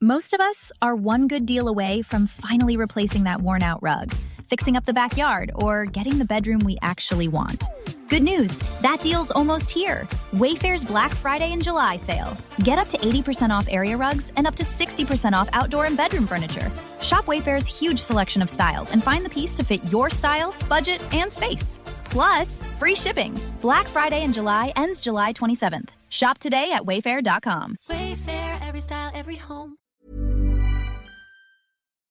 Most of us are one good deal away from finally replacing that worn-out rug, fixing up the backyard, or getting the bedroom we actually want. Good news, that deal's almost here. Wayfair's Black Friday and July sale. Get up to 80% off area rugs and up to 60% off outdoor and bedroom furniture. Shop Wayfair's huge selection of styles and find the piece to fit your style, budget, and space. Plus, free shipping. Black Friday and July ends July 27th. Shop today at wayfair.com. Wayfair, every style, every home.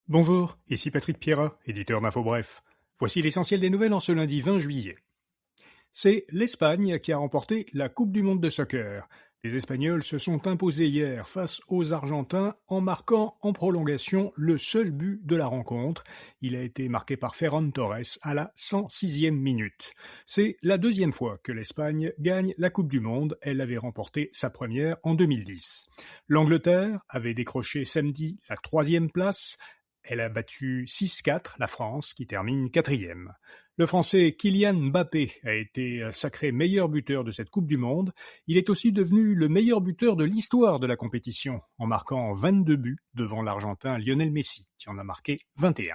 Bonjour, ici Patrick Pierrat, éditeur d'Info Bref. Voici l'essentiel des nouvelles en ce lundi 20 juillet. C'est l'Espagne qui a remporté la Coupe du monde de soccer. Les Espagnols se sont imposés hier face aux Argentins en marquant en prolongation le seul but de la rencontre. Il a été marqué par Ferran Torres à la 106e minute. C'est la deuxième fois que l'Espagne gagne la Coupe du monde. Elle avait remporté sa première en 2010. L'Angleterre avait décroché samedi la 3e place. Elle a battu 6-4 la France, qui termine 4e. Le Français Kylian Mbappé a été sacré meilleur buteur de cette Coupe du Monde. Il est aussi devenu le meilleur buteur de l'histoire de la compétition, en marquant 22 buts devant l'Argentin Lionel Messi, qui en a marqué 21.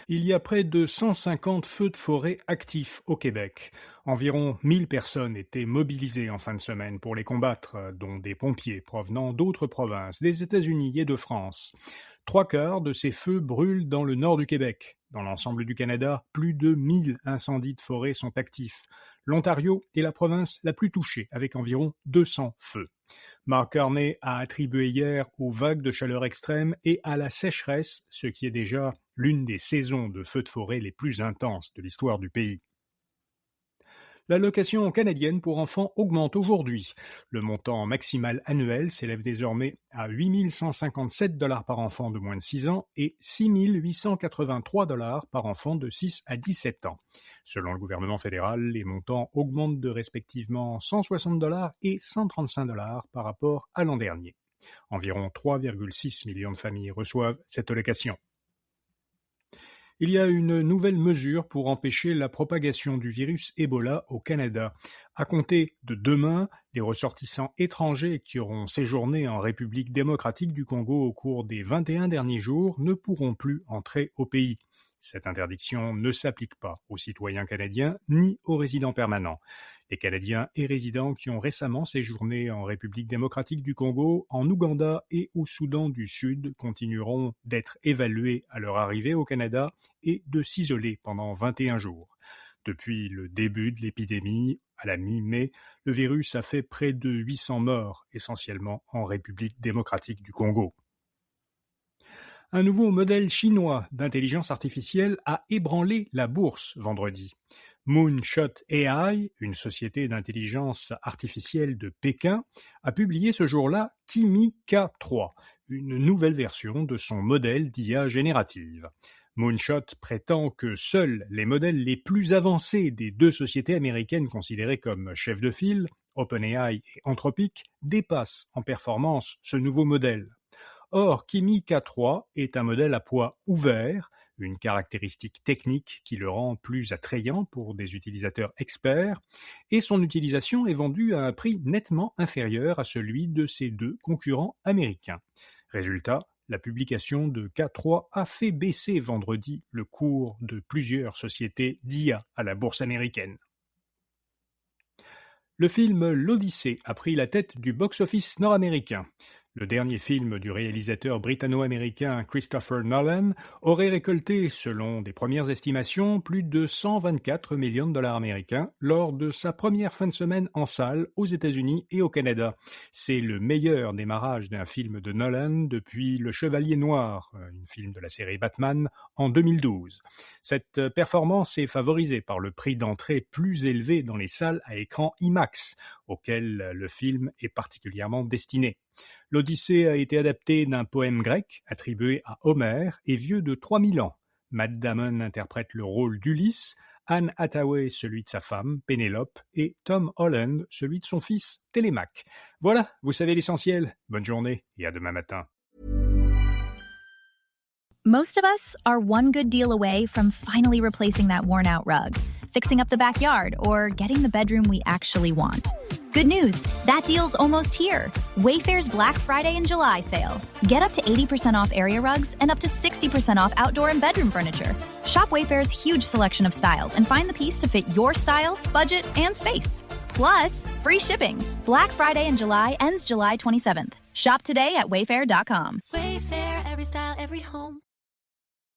Il y a près de 150 feux de forêt actifs au Québec. Environ 1000 personnes étaient mobilisées en fin de semaine pour les combattre, dont des pompiers provenant d'autres provinces, des États-Unis et de France. 3/4 de ces feux brûlent dans le nord du Québec. Dans l'ensemble du Canada, plus de 1000 incendies de forêt sont actifs. L'Ontario est la province la plus touchée, avec environ 200 feux. Mark Carney a attribué hier aux vagues de chaleur extrême et à la sécheresse, ce qui est déjà l'une des saisons de feux de forêt les plus intenses de l'histoire du pays. L'allocation canadienne pour enfants augmente aujourd'hui. Le montant maximal annuel s'élève désormais à 8 157 $ par enfant de moins de 6 ans et 6 883 $ par enfant de 6 à 17 ans. Selon le gouvernement fédéral, les montants augmentent de respectivement 160 $ et 135 $ par rapport à l'an dernier. Environ 3,6 millions de familles reçoivent cette allocation. Il y a une nouvelle mesure pour empêcher la propagation du virus Ebola au Canada. À compter de demain, les ressortissants étrangers qui auront séjourné en République démocratique du Congo au cours des 21 derniers jours ne pourront plus entrer au pays. Cette interdiction ne s'applique pas aux citoyens canadiens ni aux résidents permanents. Les Canadiens et résidents qui ont récemment séjourné en République démocratique du Congo, en Ouganda et au Soudan du Sud continueront d'être évalués à leur arrivée au Canada et de s'isoler pendant 21 jours. Depuis le début de l'épidémie, à la mi-mai, le virus a fait près de 800 morts, essentiellement en République démocratique du Congo. Un nouveau modèle chinois d'intelligence artificielle a ébranlé la bourse vendredi. Moonshot AI, une société d'intelligence artificielle de Pékin, a publié ce jour-là Kimi K3, une nouvelle version de son modèle d'IA générative. Moonshot prétend que seuls les modèles les plus avancés des deux sociétés américaines considérées comme chefs de file, OpenAI et Anthropic, dépassent en performance ce nouveau modèle. Or, Kimi K3 est un modèle à poids ouvert, une caractéristique technique qui le rend plus attrayant pour des utilisateurs experts, et son utilisation est vendue à un prix nettement inférieur à celui de ses deux concurrents américains. Résultat, la publication de K3 a fait baisser vendredi le cours de plusieurs sociétés d'IA à la bourse américaine. Le film L'Odyssée a pris la tête du box-office nord-américain. Le dernier film du réalisateur britanno-américain Christopher Nolan aurait récolté, selon des premières estimations, plus de 124 millions de $ américains lors de sa première fin de semaine en salle aux États-Unis et au Canada. C'est le meilleur démarrage d'un film de Nolan depuis Le Chevalier Noir, un film de la série Batman, en 2012. Cette performance est favorisée par le prix d'entrée plus élevé dans les salles à écran IMAX, auquel le film est particulièrement destiné. L'Odyssée a été adapté d'un poème grec attribué à Homère et vieux de 3000 ans. Matt Damon interprète le rôle d'Ulysse, Anne Hathaway celui de sa femme, Pénélope, et Tom Holland celui de son fils, Télémaque. Voilà, vous savez l'essentiel. Bonne journée et à demain matin. Most of us are one good deal away from finally replacing that worn-out rug, fixing up the backyard, or getting the bedroom we actually want. Good news, that deal's almost here. Wayfair's Black Friday and July sale. Get up to 80% off area rugs and up to 60% off outdoor and bedroom furniture. Shop Wayfair's huge selection of styles and find the piece to fit your style, budget, and space. Plus, free shipping. Black Friday in July ends July 27th. Shop today at wayfair.com. Wayfair, every style, every home.